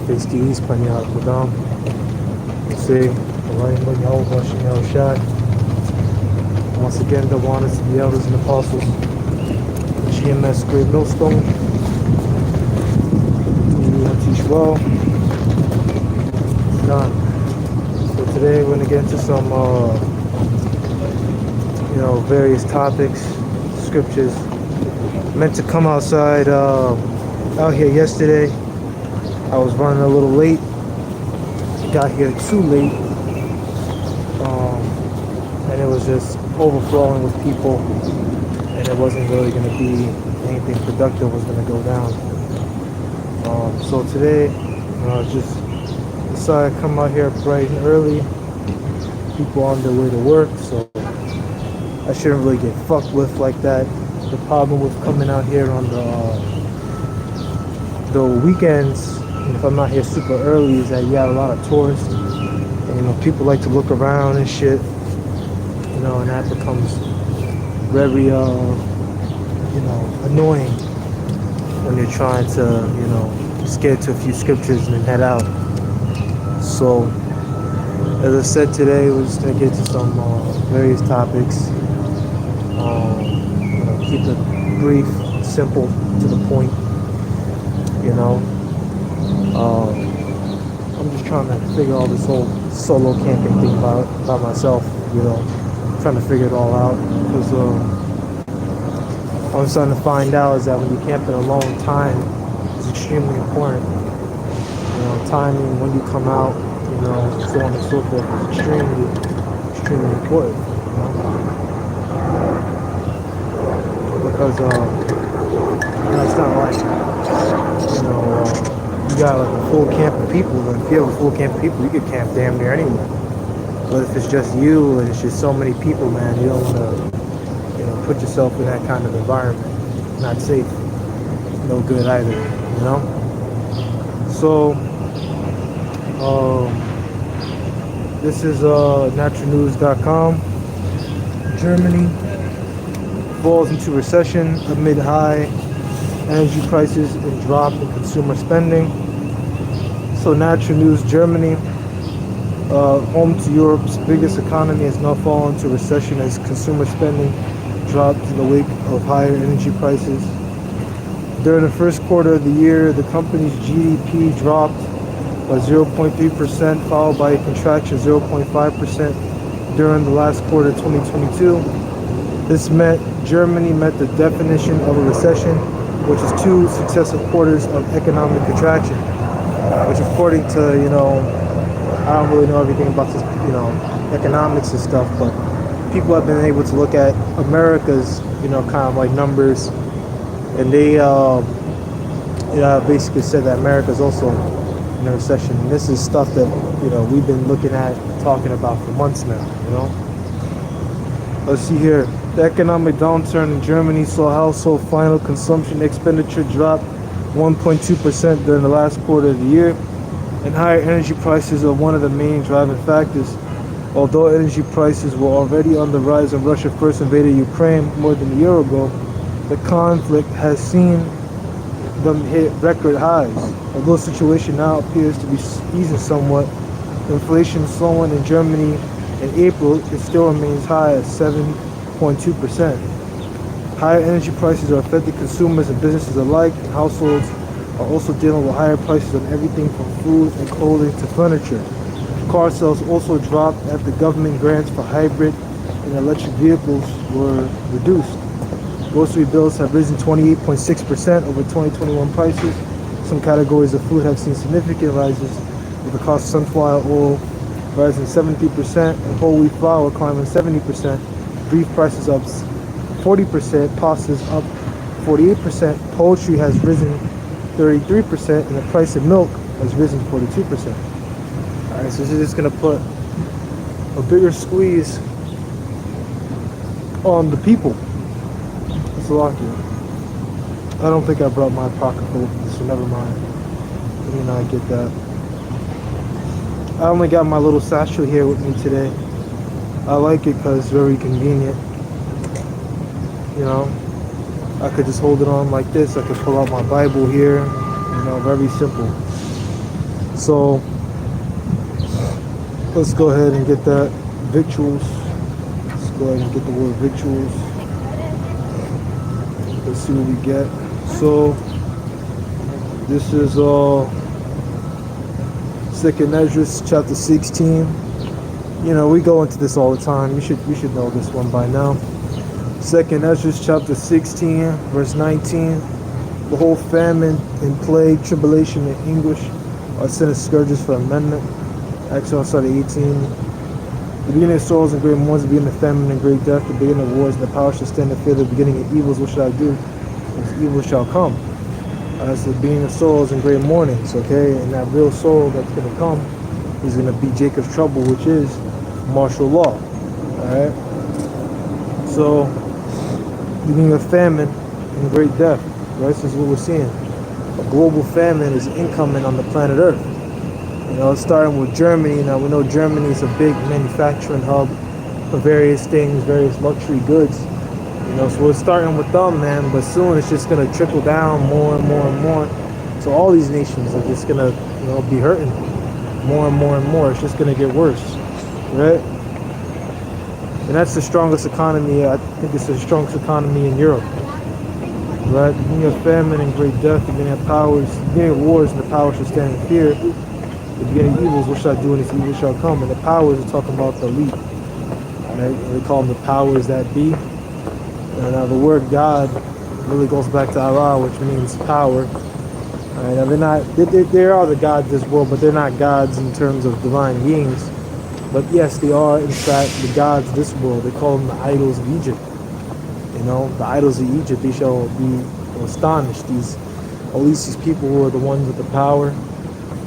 Tasty Panyal Kudam. Say, Shad. Once again, the honors to the elders and apostles. GMS Great Millstone. You teach well. Done. So today we're gonna get into some, various topics, scriptures. Meant to come outside, out here yesterday. I was running a little late. Got here too late. And it was just overflowing with people. And it wasn't really going to be anything productive was going to go down. So today, just decided to come out here bright and early. People on their way to work, so I shouldn't really get fucked with like that. The problem with coming out here on the weekends, and if I'm not here super early, is that you got a lot of tourists. And, people like to look around and shit. And that becomes very, annoying when you're trying to, just get to a few scriptures and then head out. So, as I said today, we're just gonna get to some various topics. Keep it brief, simple, to the point. I'm just trying to figure all this whole solo camping thing by myself. Trying to figure it all out, because what I'm starting to find out is that when you're camping alone, time is extremely important. Timing, when you come out, so on and so forth, is extremely, extremely important. Because it's not like you got like a full camp of people. And if you have a full camp of people, you could camp damn near anywhere. But if it's just you and it's just so many people, man, you don't want to, put yourself in that kind of environment. Not safe. No good either, So, this is naturalnews.com. Germany falls into recession amid high energy prices and drop in consumer spending. So, Natural News Germany, home to Europe's biggest economy, has now fallen into recession as consumer spending dropped in the wake of higher energy prices. During the first quarter of the year, the company's GDP dropped by 0.3%, followed by a contraction of 0.5% during the last quarter of 2022. This meant Germany met the definition of a recession, which is 2 successive quarters of economic contraction, which according to, I don't really know everything about this, economics and stuff, but people have been able to look at America's, kind of like numbers, and they, basically said that America is also in a recession. And this is stuff that, we've been looking at, talking about for months now, Let's see here. The economic downturn in Germany saw household final consumption expenditure drop 1.2% during the last quarter of the year, and higher energy prices are one of the main driving factors. Although energy prices were already on the rise when Russia first invaded Ukraine more than a year ago, the conflict has seen them hit record highs. Although the situation now appears to be easing somewhat, inflation slowing in Germany in April, it still remains high at 7.2%. Higher energy prices are affecting consumers and businesses alike, and households are also dealing with higher prices on everything from food and clothing to furniture. Car sales also dropped after government grants for hybrid and electric vehicles were reduced. Grocery bills have risen 28.6% over 2021 prices. Some categories of food have seen significant rises, with the cost of sunflower oil rising 73% and whole wheat flour climbing 70%. Beef prices up 40%, pastas up 48%, poultry has risen 33%, and the price of milk has risen 42%. Alright, so this is just going to put a bigger squeeze on the people. It's a lot here. I don't think I brought my pocketbook, so never mind. Let me not get that. I only got my little satchel here with me today. I like it because it's very convenient. I could just hold it on like this. I could pull out my Bible here. Very simple. So let's go ahead and get that victuals. Let's go ahead and get the word victuals. Let's see what we get. So this is 2nd Ezra chapter 16. You know, we go into this all the time. You should know this one by now. 2nd Ezra chapter 16, verse 19. Behold, famine and plague, tribulation and anguish are sent as scourges for amendment. Actually, I'll start at 18. The beginning of sorrows and great mourns, the beginning of famine and great death, the beginning of wars, and the power shall stand in fear, the beginning of evils, what shall I do? As evil shall come. That's the beginning of sorrows and great mournings, okay? And that real sorrow that's going to come is going to be Jacob's trouble, which is martial law, alright? So, beginning of famine and great death, right? This is what we're seeing. A global famine is incoming on the planet Earth. You know, starting with Germany. Now, we know Germany is a big manufacturing hub for various things, various luxury goods. You know, so we're starting with them, man, but soon it's just going to trickle down more and more and more. So all these nations are just going to, you know, be hurting more and more and more. It's just going to get worse, right? And that's the strongest economy. I think it's the strongest economy in Europe, right? The beginning of famine and great death, the beginning of powers, the beginning of wars, and the powers shall stand in fear. The beginning of evils, what shall I do, and this evil shall come. And the powers are talking about the elite, right? They call them the powers that be. And now the word God really goes back to Allah, which means power. Right? Now they're not, they are the gods of this world, but they're not gods in terms of divine beings. But yes, they are in fact the gods of this world. They call them the idols of Egypt. You know, the idols of Egypt, they shall be astonished. At least these people who are the ones with the power.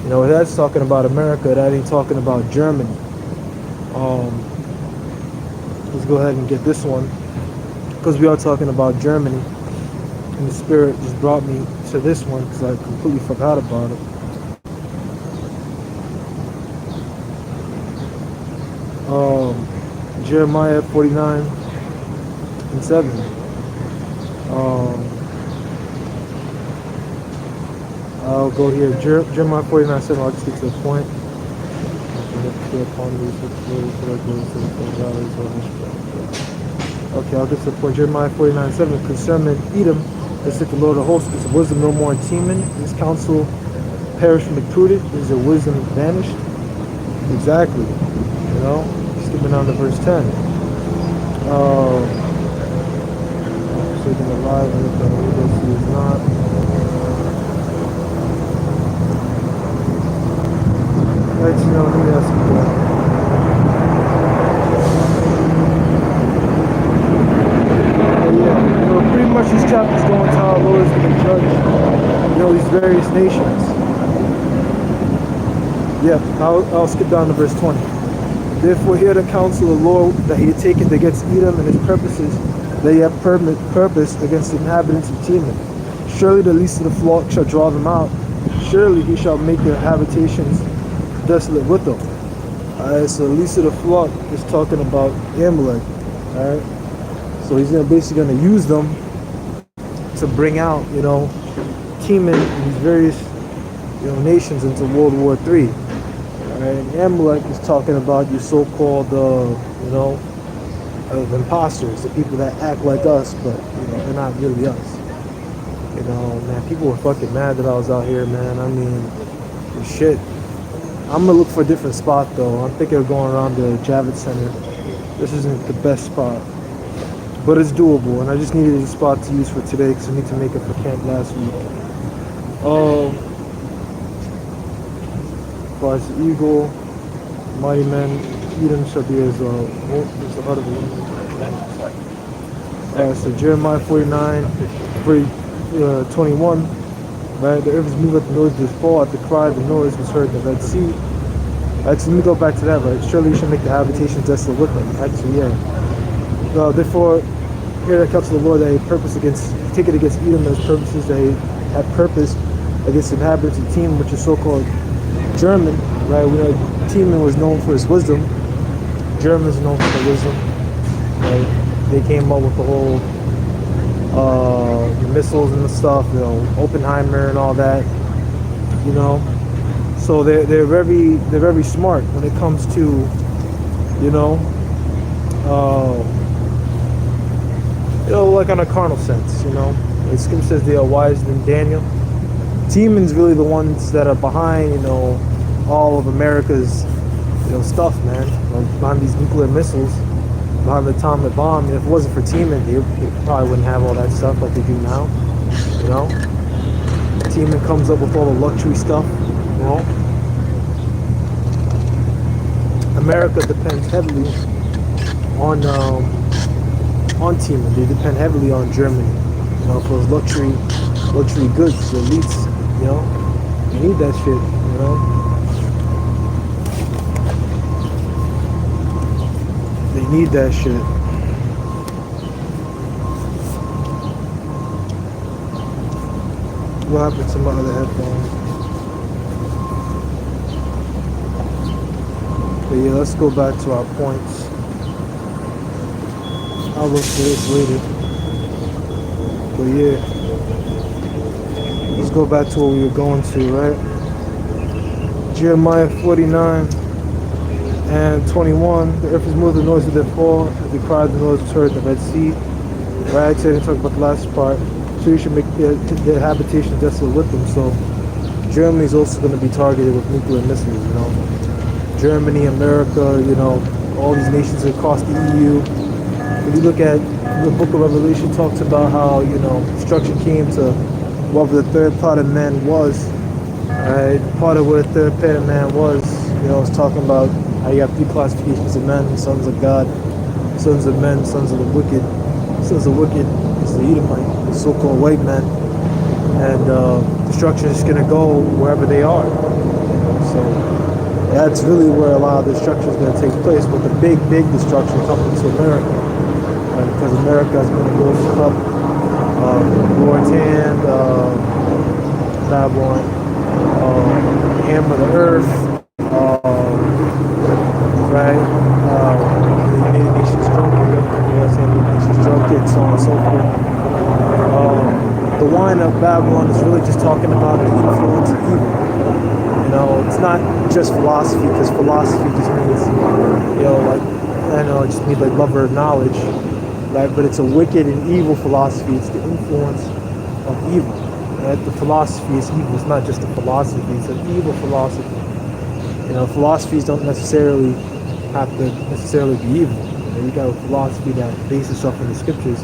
You know, that's talking about America. That ain't talking about Germany. Let's go ahead and get this one, because we are talking about Germany, and the Spirit just brought me to this one because I completely forgot about it. Jeremiah 49:7. I'll go here. Jeremiah 49:7. I'll just get to the point. Okay, I'll get to the point. Jeremiah 49:7. Concerning Edom, they said the Lord of hosts, is wisdom no more in Teman? His counsel perished from the prudent? Is their wisdom vanished? Exactly. You know, skipping down to verse 10. Taking alive and the Odysee is not. Right, you know, let me ask you that. Pretty much this chapter is going to how our Lord is going to judge, you know, these various nations. Yeah, I'll skip down to verse 20. Therefore hear the counsel of the Lord that he had taken against Edom and his purposes that he had purposed against the inhabitants of Teman. Surely the least of the flock shall draw them out. Surely he shall make their habitations desolate with them. Alright, so the least of the flock is talking about Amalek. Alright. So he's basically going to use them to bring out, you know, Teman and these various, you know, nations into World War III. Right? And Amalek is talking about your so-called, you know, imposters, the people that act like us, but you know they're not really us. You know, man, people were fucking mad that I was out here, man. I mean, shit. I'm gonna look for a different spot though. I'm thinking of going around the Javits Center. This isn't the best spot, but it's doable, and I just needed a spot to use for today because I need to make it for camp last week. Flies the eagle, mighty men, Edom shall be as the heart of a woman. So Jeremiah 49:21. Right, the earth is moved at the noise of his fall, at the cry of the noise was heard in the Red Sea. Right, so let me go back to that, right? Surely you shall make the habitations desolate with them. Actually, yeah. Therefore, hear the counsel of the Lord that he purposed against, take it against Edom and his purposes that he had purposed against the inhabitants of Teman, which is so-called German, right? We know Teman was known for his wisdom. Germans are known for their wisdom. Right? They came up with the whole the missiles and the stuff, you know, Oppenheimer and all that, you know. So they're very smart when it comes to, you know, uh, like on a carnal sense, The scripture says they are wiser than Daniel. Teeman's really the ones that are behind, all of America's, stuff, man. Behind these nuclear missiles, behind the atomic bomb. And if it wasn't for Teeman, they probably wouldn't have all that stuff like they do now, Teeman comes up with all the luxury stuff, America depends heavily on Teeman. They depend heavily on Germany, for those luxury goods, the elites, they need that shit, They need that shit. What happened to my other headphones? But yeah, let's go back to our points. I'll look for this later. But yeah, let's go back to what we were going to, right? Jeremiah 49 and 21. The earth is moved, the noise of their fall, as they cried, the noise was heard in the Red Sea. Right, so I didn't talk about the last part. So you should make their habitation desolate with them. So Germany is also going to be targeted with nuclear missiles, Germany, America, all these nations across the EU. If you look at the book of Revelation, talks about how, destruction came to whatever the third part of man was. Right? Part of what a third part of man was, it's talking about how you have three classifications of men: sons of God, sons of men, sons of the wicked. Sons of wicked is the Edomite, the so-called white men. And destruction is going to go wherever they are. So that's really where a lot of destruction is going to take place. But the big destruction coming to America. Because America has been a golden cup, Lord's hand, Babylon, hammer the earth, right? The United Nations drunkard, Lord's hand, the nations drunkard, so on and so forth. The wine of Babylon is really just talking about the influence of evil. It's not just philosophy, because philosophy just means, it just means like lover of knowledge. Right? But it's a wicked and evil philosophy. It's the influence of evil. Right? The philosophy is evil. It's not just a philosophy. It's an evil philosophy. Philosophies don't necessarily have to be evil. You got a philosophy that bases itself in the scriptures,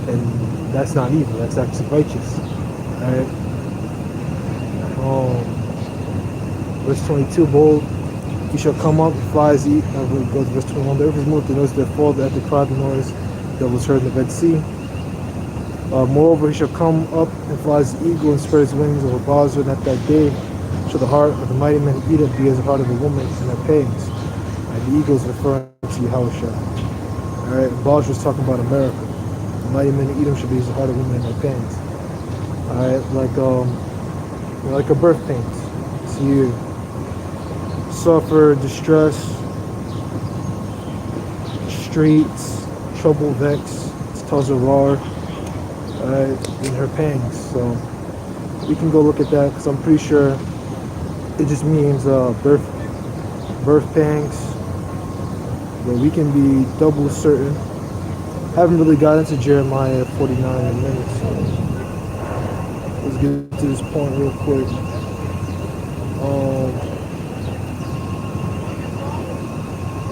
and that's not evil. That's actually righteous. Right? Verse 22, bold, he shall come up, flies eat. Go to verse 21. The earth is moved, the noise that fall, that the cry, the noise that was heard in the Red Sea. Moreover, he shall come up and flies the eagle and spread his wings over Basra, and at that day shall the heart of the mighty man of Edom be as the heart of a woman in her pangs. And the eagle is referring to Yahushua. Alright, Basra is talking about America. The mighty man of Edom shall be as the heart of a woman in her pangs. Alright, like a birth pains. So you suffer distress, straits, trouble, vex, it tells her roar, in her pangs. So we can go look at that, because I'm pretty sure it just means birth pangs. But we can be double certain. Haven't really got into Jeremiah 49 in a minute, so let's get to this point real quick.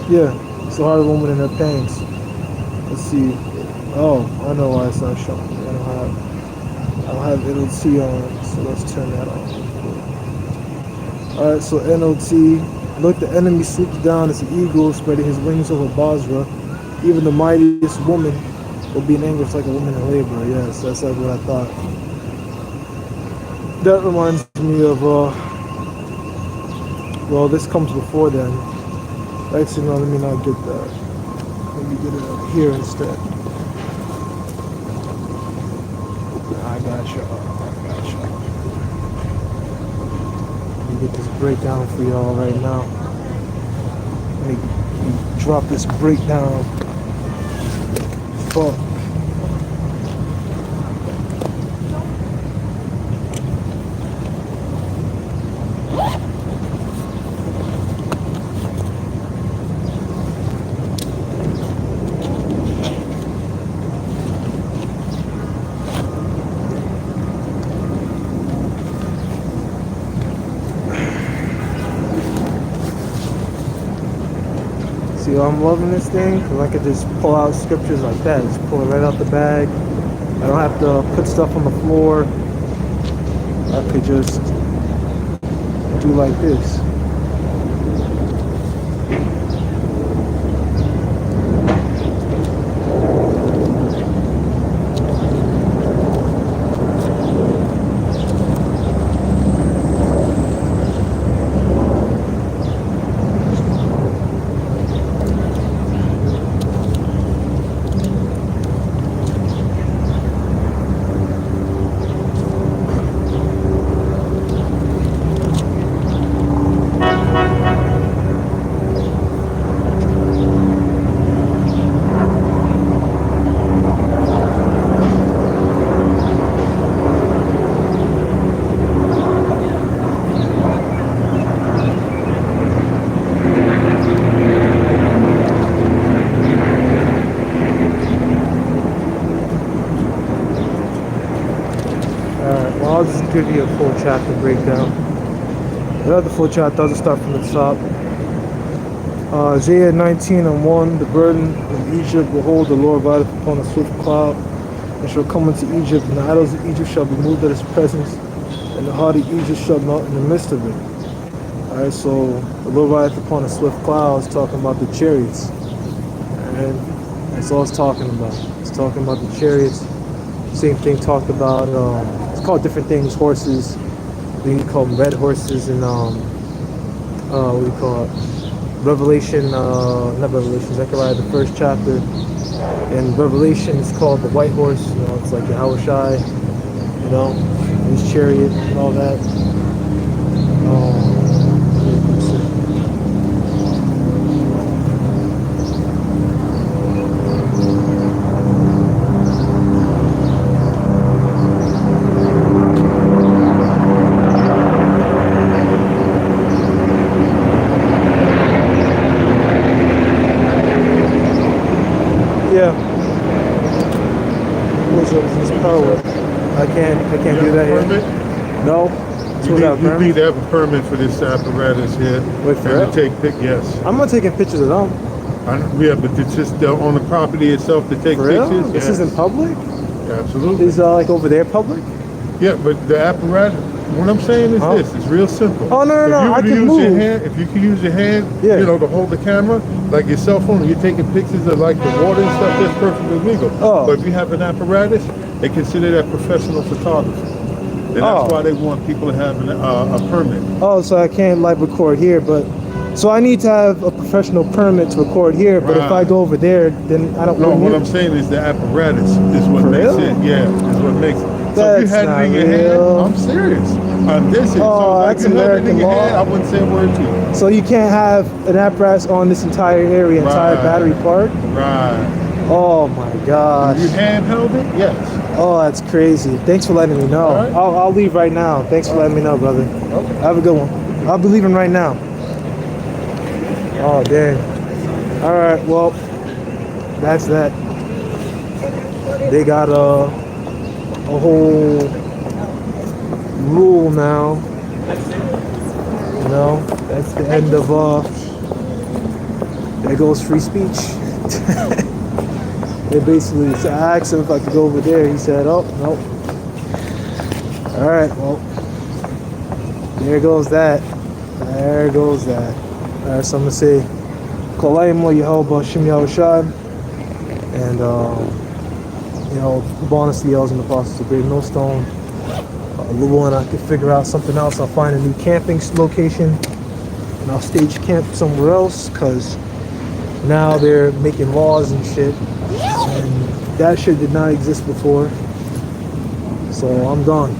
Yeah, it's the heart of a woman in her pangs. Let's see. Oh, I know why it's not showing. I don't have NOT on, so let's turn that on. Alright, so NOT. Look, the enemy swoops down as an eagle, spreading his wings over Basra. Even the mightiest woman will be in anguish like a woman in labor. Yes, that's like what I thought. That reminds me of, well, this comes before then. Actually, no, let me not get that. Let me get it up here instead. I got you. Let me get this breakdown for y'all right now. Let me drop this breakdown. Fuck. See, I'm loving this thing because I could just pull out scriptures like that. Just pull it right out the bag. I don't have to put stuff on the floor. I could just do like this. I'll just give you a full chapter breakdown. The other full chapter doesn't start from the top. Isaiah 19:1, the burden of Egypt, behold, the Lord rideth upon a swift cloud, and shall come into Egypt, and the idols of Egypt shall be moved at his presence, and the heart of Egypt shall melt in the midst of it. Alright, so the Lord rideth upon a swift cloud is talking about the chariots. And that's all it's talking about. It's talking about the chariots. Same thing talked about, it's called different things, horses. Then you call them red horses and what do you call it? Revelation, not Revelation, Zechariah, the first chapter. And Revelation is called the white horse, you know, it's like Yahweh Shai, you know, his chariot and all that. Yeah. Which is power. I can't do that here. No. You need to have a permit for this apparatus here. Wait, for real? To take yes. I'm not taking pictures of them. Yeah, but it's just on the property itself to take For real? pictures. This yes. isn't public? Yeah, absolutely. Is like over there public? Yeah, but the apparatus. What I'm saying is this: it's real simple. Oh no, I can use move. Your hand, if you can use your hand, Yeah. you know, to hold the camera, like your cell phone, you're taking pictures of like the water and stuff. That's perfectly legal. Oh. But if you have an apparatus, they consider that professional photography. And that's why they want people to have a permit. Oh, so I can't like record here, but so I need to have a professional permit to record here. But if I go over there, then I don't. No, what I'm saying is the apparatus is what makes it. Yeah, is what makes it. So if you That's had it in your not hand, real. I'm serious. This is. Oh, So like that's you had it in American your law. hand, I wouldn't say a word to you. So you can't have an apparatus on this entire area, entire battery park. Right. Oh my gosh. If you handheld it, yes. Oh, that's crazy. Thanks for letting me know. All right. I'll leave right now. Thanks for letting me know, brother. Okay. Have a good one. I'll be leaving right now. Oh, dang. All right, well, that's that. They got a whole rule now. You know, that's the end of, there goes free speech. They basically, so I asked him if I could go over there. He said, oh, nope. All right, well, there goes that. There goes that. All right, so I'm going to say, Kolaimo Yehovah Shem Yahushai, and, you know, bonus the L's in the process of Great Millstone. Little and I could figure out something else. I'll find a new camping location, and I'll stage camp somewhere else, because now they're making laws and shit. And that shit did not exist before. So I'm done.